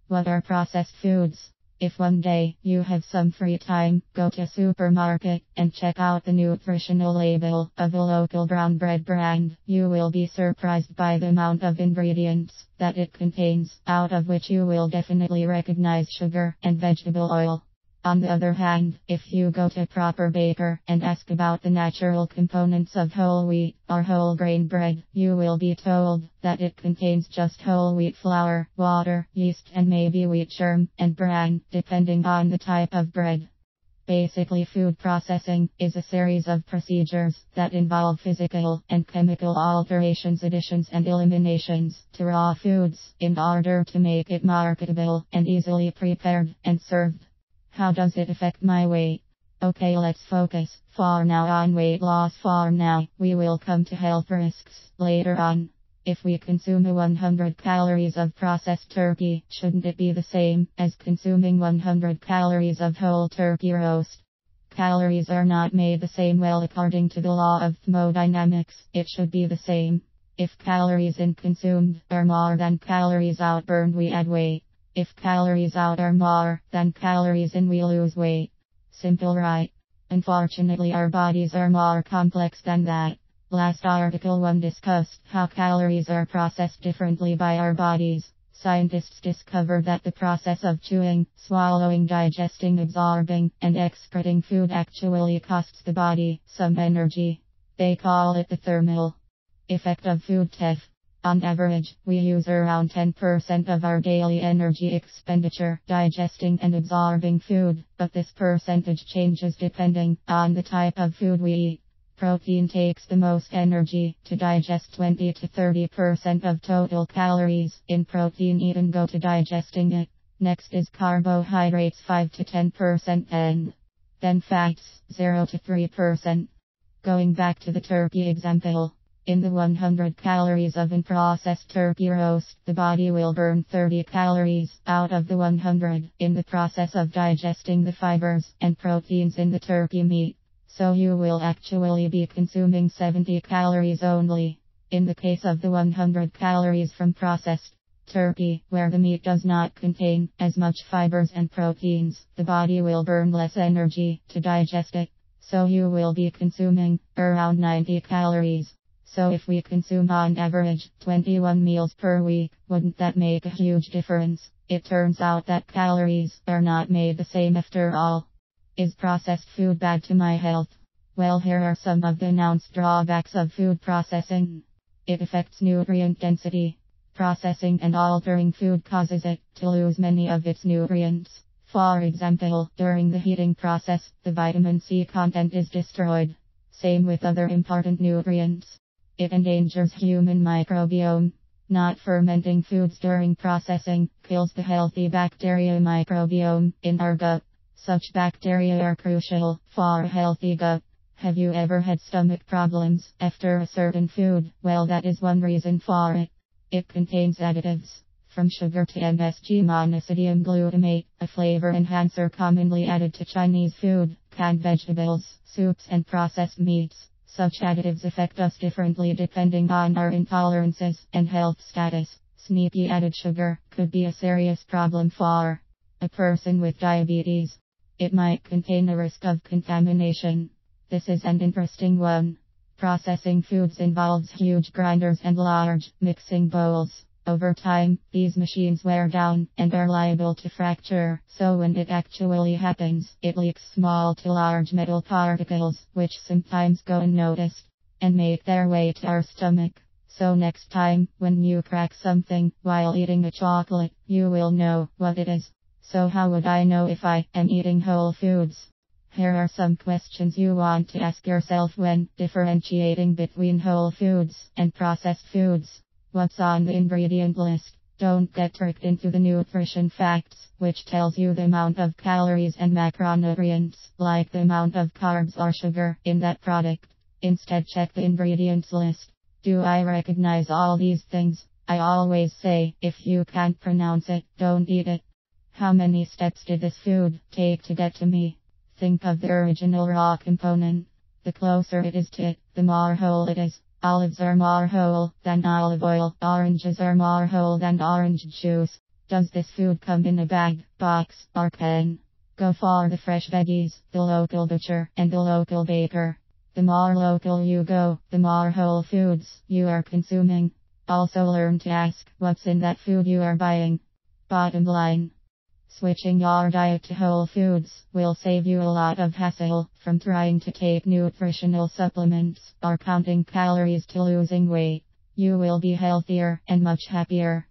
What are processed foods? If one day you have some free time, go to a supermarket and check out the nutritional label of a local brown bread brand. You will be surprised by the amount of ingredients that it contains, out of which you will definitely recognize sugar and vegetable oil. On the other hand, if you go to a proper baker and ask about the natural components of whole wheat or whole grain bread, you will be told that it contains just whole wheat flour, water, yeast, and maybe wheat germ and bran, depending on the type of bread. Basically, food processing is a series of procedures that involve physical and chemical alterations, additions, and eliminations to raw foods in order to make it marketable and easily prepared and served. How does it affect my weight? Okay, let's focus for now on weight loss. For now, we will come to health risks later on. If we consume 100 calories of processed turkey, shouldn't it be the same as consuming 100 calories of whole turkey roast? Calories are not made the same. Well, according to the law of thermodynamics, it should be the same. If calories in consumed are more than calories out burned, we add weight. If calories out are more than calories in, we lose weight. Simple, right? Unfortunately, our bodies are more complex than that. Last article 1 discussed how calories are processed differently by our bodies. Scientists discovered that the process of chewing, swallowing, digesting, absorbing, and excreting food actually costs the body some energy. They call it the thermal effect of food theft. On average, we use around 10% of our daily energy expenditure digesting and absorbing food, but this percentage changes depending on the type of food we eat. Protein takes the most energy to digest. 20 to 30% of total calories in protein eaten go to digesting it. Next is carbohydrates, 5 to 10%, and then fats, 0 to 3%. Going back to the turkey example. In the 100 calories of unprocessed turkey roast, the body will burn 30 calories out of the 100 in the process of digesting the fibers and proteins in the turkey meat. So you will actually be consuming 70 calories only. In the case of the 100 calories from processed turkey, where the meat does not contain as much fibers and proteins, the body will burn less energy to digest it. So you will be consuming around 90 calories. So if we consume on average 21 meals per week, wouldn't that make a huge difference? It turns out that calories are not made the same after all. Is processed food bad to my health? Well, here are some of the announced drawbacks of food processing. It affects nutrient density. Processing and altering food causes it to lose many of its nutrients. For example, during the heating process, the vitamin C content is destroyed. Same with other important nutrients. It endangers human microbiome. Not fermenting foods during processing kills the healthy bacteria microbiome in our gut. Such bacteria are crucial for a healthy gut. Have you ever had stomach problems after a certain food? Well, that is one reason for it. It contains additives. From sugar to MSG monosodium glutamate, a flavor enhancer commonly added to Chinese food, canned vegetables, soups, and processed meats. Such additives affect us differently depending on our intolerances and health status. Sneaky added sugar could be a serious problem for a person with diabetes. It might contain a risk of contamination. This is an interesting one. Processing foods involves huge grinders and large mixing bowls. Over time, these machines wear down and are liable to fracture, so when it actually happens, it leaks small to large metal particles, which sometimes go unnoticed and make their way to our stomach. So next time, when you crack something while eating a chocolate, you will know what it is. So how would I know if I am eating whole foods? Here are some questions you want to ask yourself when differentiating between whole foods and processed foods. What's on the ingredient list? Don't get tricked into the nutrition facts, which tells you the amount of calories and macronutrients, like the amount of carbs or sugar in that product. Instead, check the ingredients list. Do I recognize all these things? I always say, if you can't pronounce it, don't eat it. How many steps did this food take to get to me? Think of the original raw component. The closer it is to it, the more whole it is. Olives are more whole than olive oil. Oranges are more whole than orange juice. Does this food come in a bag, box, or can? Go for the fresh veggies, the local butcher, and the local baker. The more local you go, the more whole foods you are consuming. Also learn to ask what's in that food you are buying. Bottom line. Switching your diet to whole foods will save you a lot of hassle from trying to take nutritional supplements or counting calories to losing weight. You will be healthier and much happier.